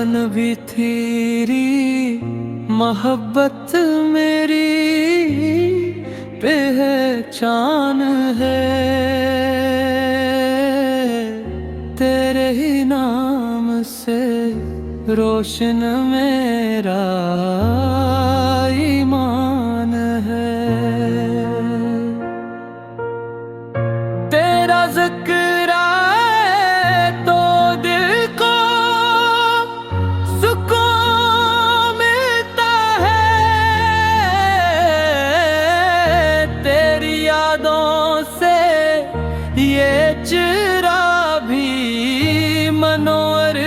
जान भी तेरी, मोहब्बत मेरी पहचान है। तेरे ही नाम से रोशन मेरा ईमान है। तेरा ज़िक्र आए तो दिल को सुकून मिलता है। तेरी यादों से ये चेहरा भी मनोहर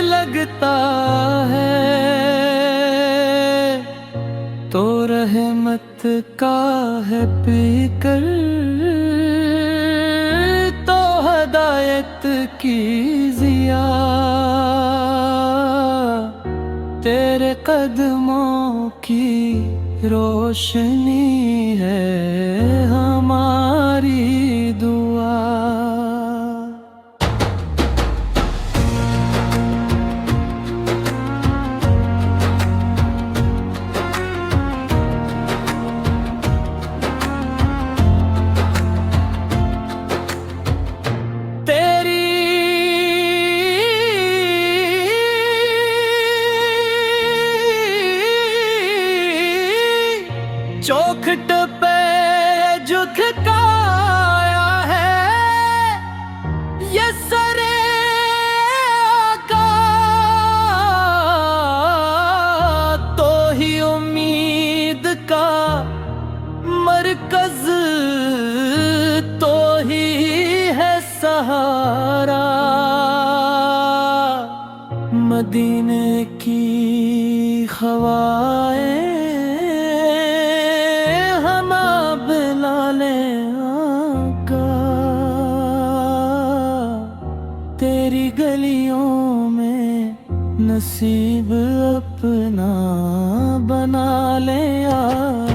लगता है। तो रहमत का है पीकर, तो हदायत की ज़िया। तेरे कदमों की रोशनी है हमारी दुआ। चौखट पे झुकाया है ये सरे आका, तो ही उम्मीद का मरकज, तो ही है सहारा। मदीने की हवाएं तेरी गलियों में नसीब अपना बना ले यार।